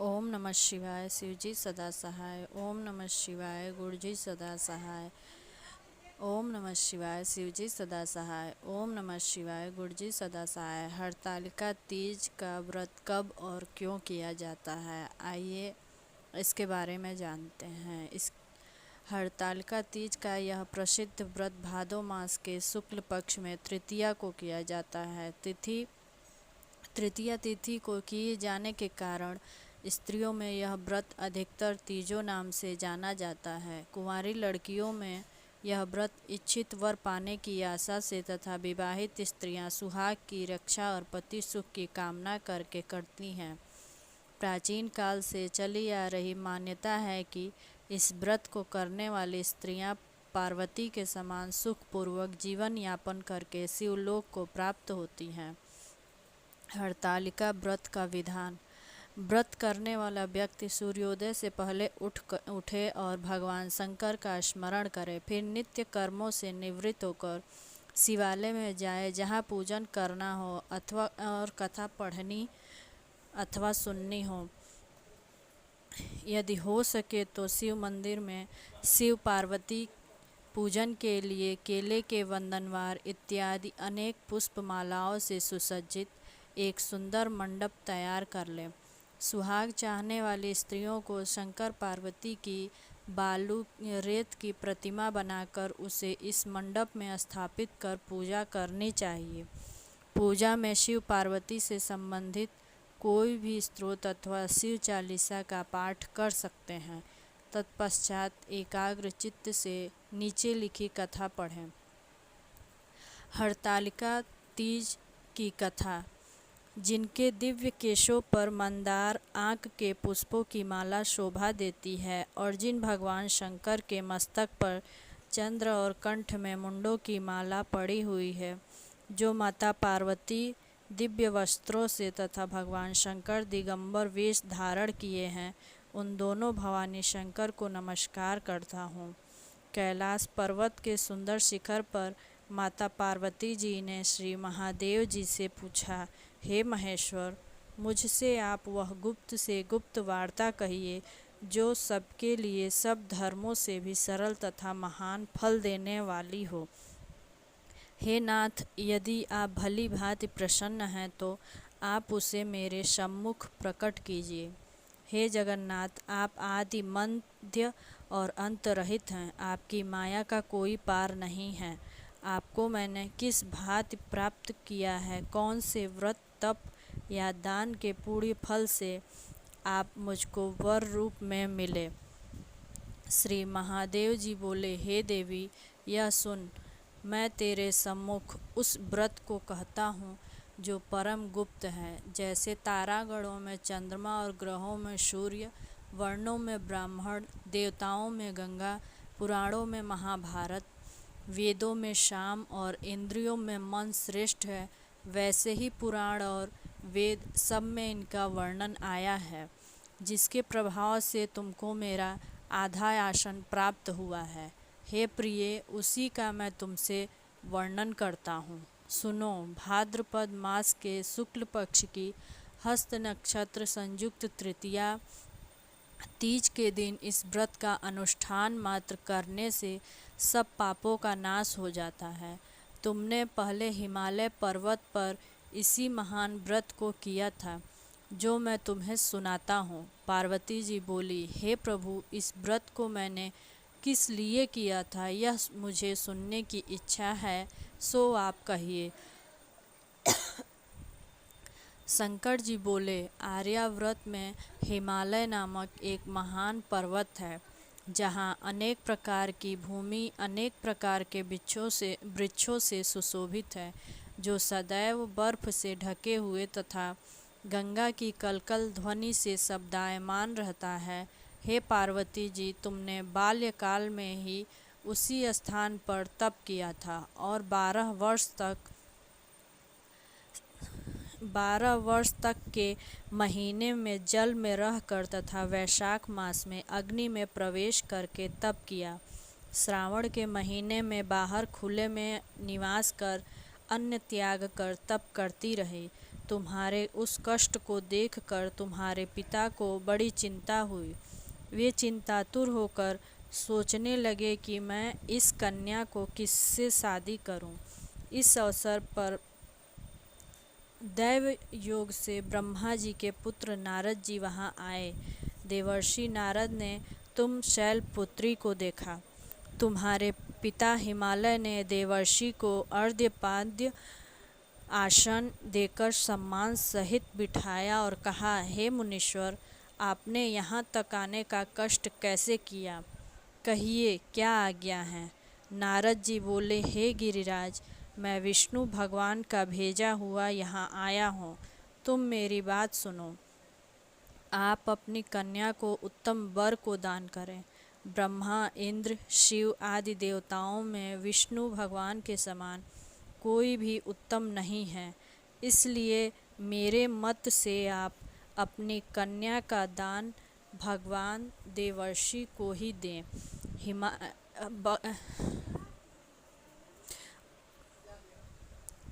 ओम नमः शिवाय शिवजी सदा सहाय। ओम नमः शिवाय गुरुजी सदा सहाय। ओम नमः शिवाय शिवजी सदा सहाय। ओम नमः शिवाय गुरुजी सदा सहाय। हरतालिका तीज का व्रत कब और क्यों किया जाता है, आइए इसके बारे में जानते हैं। इस हरतालिका तीज का यह प्रसिद्ध व्रत भादो मास के शुक्ल पक्ष में तृतीया को किया जाता है। तृतीया तिथि को किए जाने के कारण स्त्रियों में यह व्रत अधिकतर तीजों नाम से जाना जाता है। कुंवारी लड़कियों में यह व्रत इच्छित वर पाने की आशा से तथा विवाहित स्त्रियां सुहाग की रक्षा और पति सुख की कामना करके करती हैं। प्राचीन काल से चली आ रही मान्यता है कि इस व्रत को करने वाली स्त्रियां पार्वती के समान सुखपूर्वक जीवन यापन करके शिवलोक को प्राप्त होती हैं। हरतालिका व्रत का विधान। व्रत करने वाला व्यक्ति सूर्योदय से पहले उठे और भगवान शंकर का स्मरण करे, फिर नित्य कर्मों से निवृत्त होकर शिवालय में जाए जहाँ पूजन करना हो अथवा और कथा पढ़नी अथवा सुननी हो। यदि हो सके तो शिव मंदिर में शिव पार्वती पूजन के लिए केले के वंदनवार इत्यादि अनेक पुष्पमालाओं से सुसज्जित एक सुंदर मंडप तैयार कर लें। सुहाग चाहने वाली स्त्रियों को शंकर पार्वती की बालू रेत की प्रतिमा बनाकर उसे इस मंडप में स्थापित कर पूजा करनी चाहिए। पूजा में शिव पार्वती से संबंधित कोई भी स्तोत्र अथवा शिव चालीसा का पाठ कर सकते हैं। तत्पश्चात एकाग्र चित्त से नीचे लिखी कथा पढ़ें। हरतालिका तीज की कथा। जिनके दिव्य केशों पर मंदार आँख के पुष्पों की माला शोभा देती है और जिन भगवान शंकर के मस्तक पर चंद्र और कंठ में मुंडों की माला पड़ी हुई है, जो माता पार्वती दिव्य वस्त्रों से तथा भगवान शंकर दिगंबर वेश धारण किए हैं, उन दोनों भवानी शंकर को नमस्कार करता हूँ। कैलाश पर्वत के सुंदर शिखर पर माता पार्वती जी ने श्री महादेव जी से पूछा, हे महेश्वर, मुझसे आप वह गुप्त से गुप्त वार्ता कहिए जो सबके लिए सब धर्मों से भी सरल तथा महान फल देने वाली हो। हे नाथ, यदि आप भली भांति प्रसन्न हैं तो आप उसे मेरे सम्मुख प्रकट कीजिए। हे जगन्नाथ, आप आदि मध्य और अंत रहित हैं, आपकी माया का कोई पार नहीं है। आपको मैंने किस भांति प्राप्त किया है, कौन से व्रत तप या दान के पुण्य फल से आप मुझको वर रूप में मिले। श्री महादेव जी बोले, हे देवी, यह सुन, मैं तेरे सम्मुख उस व्रत को कहता हूँ जो परम गुप्त है। जैसे तारागणों में चंद्रमा और ग्रहों में सूर्य, वर्णों में ब्राह्मण, देवताओं में गंगा, पुराणों में महाभारत, वेदों में शाम और इंद्रियों में मन श्रेष्ठ है, वैसे ही पुराण और वेद सब में इनका वर्णन आया है, जिसके प्रभाव से तुमको मेरा आधा आसन प्राप्त हुआ है। हे प्रिय, उसी का मैं तुमसे वर्णन करता हूँ। सुनो, भाद्रपद मास के शुक्ल पक्ष की हस्त नक्षत्र संयुक्त तृतीया तीज के दिन इस व्रत का अनुष्ठान मात्र करने से सब पापों का नाश हो जाता है। तुमने पहले हिमालय पर्वत पर इसी महान व्रत को किया था, जो मैं तुम्हें सुनाता हूँ। पार्वती जी बोली, हे प्रभु, इस व्रत को मैंने किस लिए किया था, यह मुझे सुनने की इच्छा है, सो आप कहिए। शंकर जी बोले, आर्याव्रत में हिमालय नामक एक महान पर्वत है, जहाँ अनेक प्रकार की भूमि अनेक प्रकार के वृक्षों से सुशोभित है, जो सदैव बर्फ से ढके हुए तथा गंगा की कलकल ध्वनि से शब्दायमान रहता है। हे पार्वती जी, तुमने बाल्यकाल में ही उसी स्थान पर तप किया था और 12 वर्ष तक के महीने में जल में रहकर तथा वैशाख मास में अग्नि में प्रवेश करके तप किया। श्रावण के महीने में बाहर खुले में निवास कर अन्न त्याग कर तप करती रही। तुम्हारे उस कष्ट को देखकर तुम्हारे पिता को बड़ी चिंता हुई। वे चिंतातुर होकर सोचने लगे कि मैं इस कन्या को किससे शादी करूं। इस अवसर पर दैव योग से ब्रह्मा जी के पुत्र नारद जी वहां आए। देवर्षि नारद ने तुम शैलपुत्री को देखा। तुम्हारे पिता हिमालय ने देवर्षि को अर्घ्यपाद्य आसन देकर सम्मान सहित बिठाया और कहा, हे मुनीश्वर, आपने यहाँ तक आने का कष्ट कैसे किया? कहिए, क्या आज्ञा है? नारद जी बोले, हे गिरिराज, मैं विष्णु भगवान का भेजा हुआ यहाँ आया हूँ। तुम मेरी बात सुनो। आप अपनी कन्या को उत्तम वर को दान करें। ब्रह्मा, इंद्र, शिव आदि देवताओं में विष्णु भगवान के समान कोई भी उत्तम नहीं है। इसलिए मेरे मत से आप अपनी कन्या का दान भगवान देवर्षि को ही दें।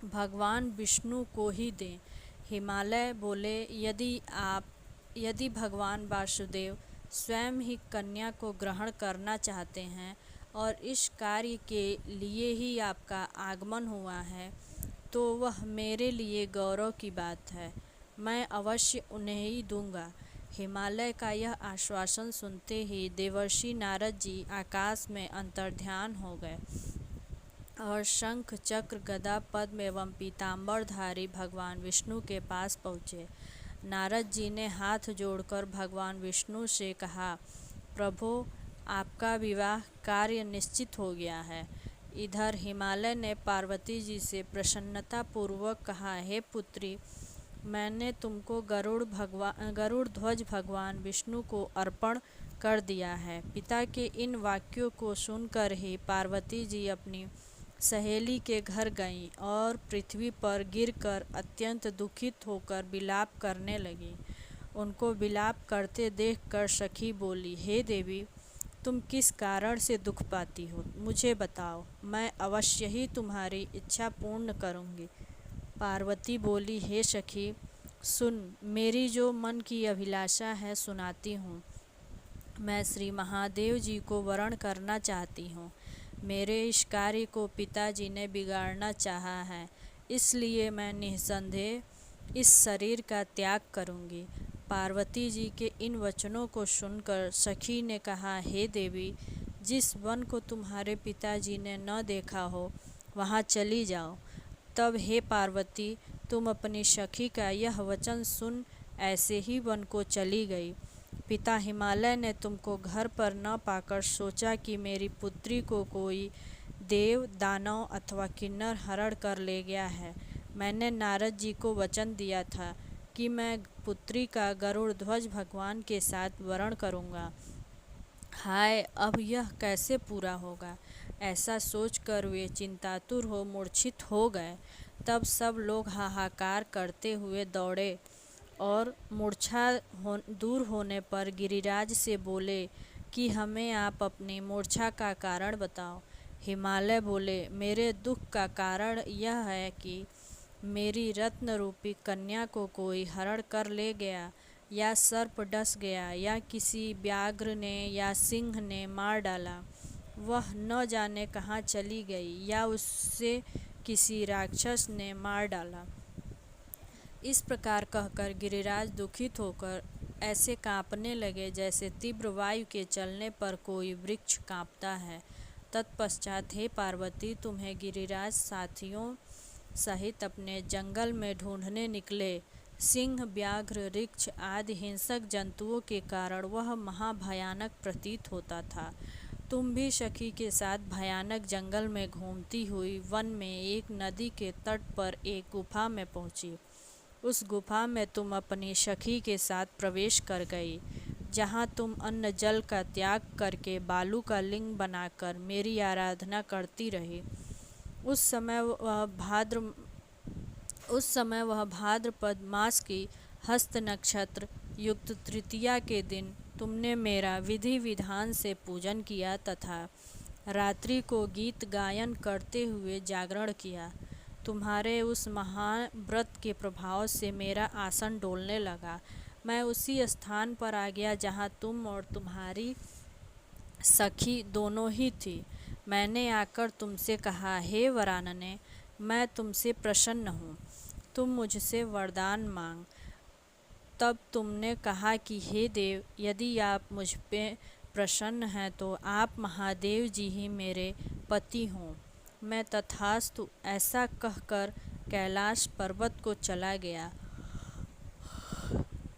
भगवान विष्णु को ही दें। हिमालय बोले, यदि भगवान वासुदेव स्वयं ही कन्या को ग्रहण करना चाहते हैं और इस कार्य के लिए ही आपका आगमन हुआ है, तो वह मेरे लिए गौरव की बात है। मैं अवश्य उन्हें ही दूंगा। हिमालय का यह आश्वासन सुनते ही देवर्षि नारद जी आकाश में अंतर्ध्यान हो गए और शंख, चक्र, गदा, पद्म एवं पीतांबरधारी भगवान विष्णु के पास पहुँचे। नारद जी ने हाथ जोड़कर भगवान विष्णु से कहा, प्रभो, आपका विवाह कार्य निश्चित हो गया है। इधर हिमालय ने पार्वती जी से प्रसन्नता पूर्वक कहा, हे पुत्री, मैंने तुमको गरुड़ ध्वज भगवान विष्णु को अर्पण कर दिया है। पिता के इन वाक्यों को सुनकर ही पार्वती जी अपनी सहेली के घर गईं और पृथ्वी पर गिरकर अत्यंत दुखित होकर विलाप करने लगीं। उनको विलाप करते देखकर सखी बोली, हे देवी, तुम किस कारण से दुख पाती हो? मुझे बताओ, मैं अवश्य ही तुम्हारी इच्छा पूर्ण करूँगी। पार्वती बोली, हे सखी, सुन, मेरी जो मन की अभिलाषा है सुनाती हूँ। मैं श्री महादेव जी को वरण करना चाहती हूँ। मेरे इस कार्य को पिताजी ने बिगाड़ना चाहा है, इसलिए मैं निस्संदेह इस शरीर का त्याग करूँगी। पार्वती जी के इन वचनों को सुनकर सखी ने कहा, हे देवी, जिस वन को तुम्हारे पिताजी ने न देखा हो वहाँ चली जाओ। तब हे पार्वती, तुम अपनी सखी का यह वचन सुन ऐसे ही वन को चली गई। पिता हिमालय ने तुमको घर पर न पाकर सोचा कि मेरी पुत्री को कोई देव, दानव अथवा किन्नर हरण कर ले गया है। मैंने नारद जी को वचन दिया था कि मैं पुत्री का गरुड़ ध्वज भगवान के साथ वरण करूँगा। हाय, अब यह कैसे पूरा होगा? ऐसा सोचकर वे चिंतातुर हो मूर्छित हो गए। तब सब लोग हाहाकार करते हुए दौड़े और दूर होने पर गिरिराज से बोले कि हमें आप अपनी मूर्छा का कारण बताओ। हिमालय बोले, मेरे दुख का कारण यह है कि मेरी रत्न रूपी कन्या को कोई हरण कर ले गया, या सर्प डस गया, या किसी व्याघ्र ने या सिंह ने मार डाला। वह न जाने कहाँ चली गई, या उससे किसी राक्षस ने मार डाला। इस प्रकार कहकर गिरिराज दुखित होकर ऐसे कांपने लगे जैसे तीव्र वायु के चलने पर कोई वृक्ष कांपता है। तत्पश्चात हे पार्वती, तुम्हें गिरिराज साथियों सहित अपने जंगल में ढूंढने निकले। सिंह, व्याघ्र, ऋक्ष आदि हिंसक जंतुओं के कारण वह महाभयानक प्रतीत होता था। तुम भी सखी के साथ भयानक जंगल में घूमती हुई वन में एक नदी के तट पर एक गुफा में पहुंची। उस गुफा में तुम अपनी सखी के साथ प्रवेश कर गई, जहां तुम अन्न जल का त्याग करके बालू का लिंग बनाकर मेरी आराधना करती रही। उस समय वह भाद्रपद मास की हस्त नक्षत्र युक्त तृतीया के दिन तुमने मेरा विधि विधान से पूजन किया तथा रात्रि को गीत गायन करते हुए जागरण किया। तुम्हारे उस महान व्रत के प्रभाव से मेरा आसन डोलने लगा। मैं उसी स्थान पर आ गया जहाँ तुम और तुम्हारी सखी दोनों ही थी। मैंने आकर तुमसे कहा, हे वरानने, मैं तुमसे प्रसन्न हूँ, तुम मुझसे वरदान मांग। तब तुमने कहा कि हे देव, यदि आप मुझ पे प्रसन्न हैं तो आप महादेव जी ही मेरे पति हों। मैं तथास्तु ऐसा कहकर कैलाश पर्वत को चला गया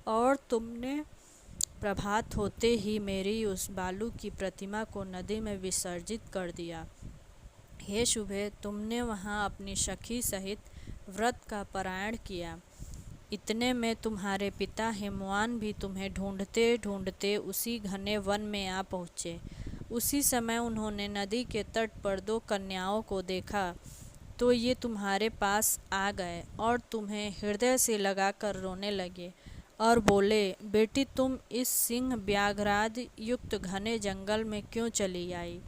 और तुमने प्रभात होते ही मेरी उस बालू की प्रतिमा को नदी में विसर्जित कर दिया। हे शुभे, तुमने वहाँ अपनी सखी सहित व्रत का पारायण किया। इतने में तुम्हारे पिता हिमवान भी तुम्हें ढूंढते ढूंढते उसी घने वन में आ पहुँचे। उसी समय उन्होंने नदी के तट पर 2 कन्याओं को देखा तो ये तुम्हारे पास आ गए और तुम्हें हृदय से लगाकर रोने लगे और बोले, बेटी, तुम इस सिंह व्याघ्रादि युक्त घने जंगल में क्यों चली आई?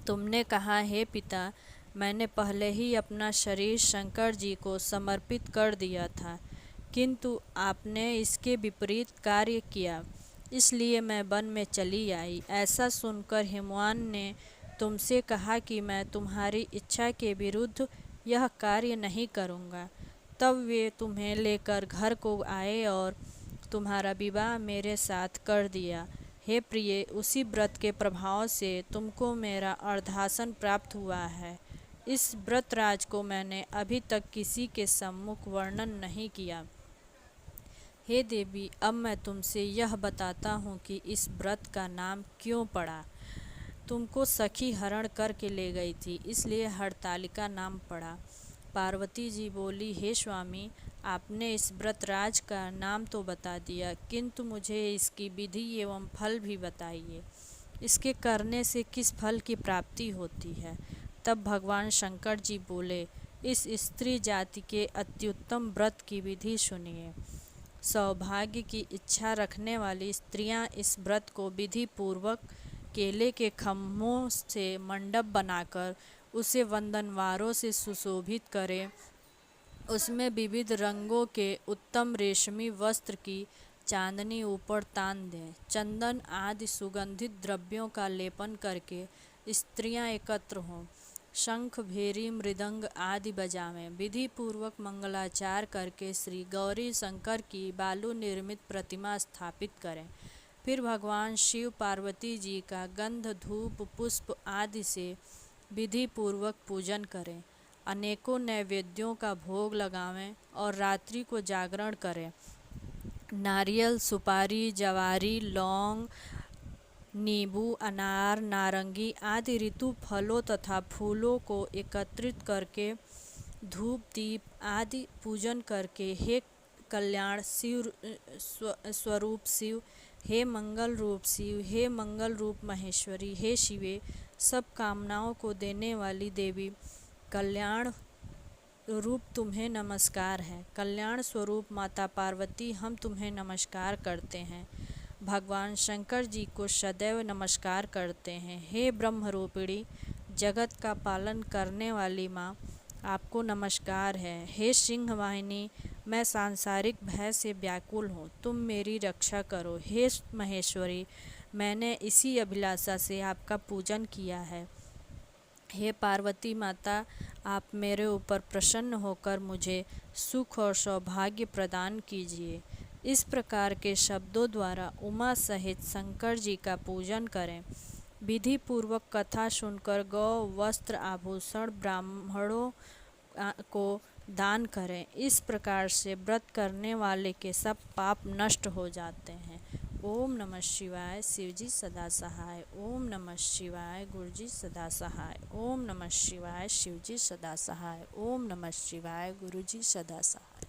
तुमने कहा, हे पिता, मैंने पहले ही अपना शरीर शंकर जी को समर्पित कर दिया था, किंतु आपने इसके विपरीत कार्य किया, इसलिए मैं वन में चली आई। ऐसा सुनकर हिमवान ने तुमसे कहा कि मैं तुम्हारी इच्छा के विरुद्ध यह कार्य नहीं करूँगा। तब वे तुम्हें लेकर घर को आए और तुम्हारा विवाह मेरे साथ कर दिया। हे प्रिय, उसी व्रत के प्रभाव से तुमको मेरा अर्धासन प्राप्त हुआ है। इस व्रतराज को मैंने अभी तक किसी के सम्मुख वर्णन नहीं किया। हे देवी, अब मैं तुमसे यह बताता हूँ कि इस व्रत का नाम क्यों पड़ा। तुमको सखी हरण करके ले गई थी, इसलिए हरतालिका नाम पड़ा। पार्वती जी बोली, हे स्वामी, आपने इस व्रतराज का नाम तो बता दिया, किंतु मुझे इसकी विधि एवं फल भी बताइए। इसके करने से किस फल की प्राप्ति होती है? तब भगवान शंकर जी बोले, इस स्त्री जाति के अत्युत्तम व्रत की विधि सुनिए। सौभाग्य की इच्छा रखने वाली स्त्रियां इस व्रत को विधि पूर्वक केले के खम्भों से मंडप बनाकर उसे वंदनवारों से सुशोभित करें। उसमें विविध रंगों के उत्तम रेशमी वस्त्र की चांदनी ऊपर तान दें। चंदन आदि सुगंधित द्रव्यों का लेपन करके स्त्रियां एकत्र हों। शंख, भेरी, मृदंग आदि बजावें। विधि पूर्वक मंगलाचार करके श्री गौरी शंकर की बालू निर्मित प्रतिमा स्थापित करें। फिर भगवान शिव पार्वती जी का गंध, धूप, पुष्प आदि से विधि पूर्वक पूजन करें। अनेकों नैवेद्यों का भोग लगावें और रात्रि को जागरण करें। नारियल, सुपारी, जवारी, लौंग, नींबू, अनार, नारंगी आदि ऋतु फलों तथा फूलों को एकत्रित करके धूप, दीप आदि पूजन करके, हे कल्याण शिव स्वरूप शिव, हे मंगल रूप शिव, हे मंगल रूप महेश्वरी, हे शिवे, सब कामनाओं को देने वाली देवी, कल्याण रूप तुम्हें नमस्कार है। कल्याण स्वरूप माता पार्वती, हम तुम्हें नमस्कार करते हैं। भगवान शंकर जी को सदैव नमस्कार करते हैं। हे ब्रह्मरूपिणी, जगत का पालन करने वाली माँ, आपको नमस्कार है। हे सिंह वाहिनी, मैं सांसारिक भय से व्याकुल हूँ, तुम मेरी रक्षा करो। हे महेश्वरी, मैंने इसी अभिलाषा से आपका पूजन किया है। हे पार्वती माता, आप मेरे ऊपर प्रसन्न होकर मुझे सुख और सौभाग्य प्रदान कीजिए। इस प्रकार के शब्दों द्वारा उमा सहित शंकर जी का पूजन करें। विधि पूर्वक कथा सुनकर गौ, वस्त्र, आभूषण ब्राह्मणों को दान करें। इस प्रकार से व्रत करने वाले के सब पाप नष्ट हो जाते हैं। ओम नमः शिवाय, शिवजी सदा सहाय। ओम नमः शिवाय, गुरुजी सदा सहाय। ओम नमः शिवाय, शिवजी सदा सहाय। ओम नमः शिवाय, गुरुजी सदा सहाय।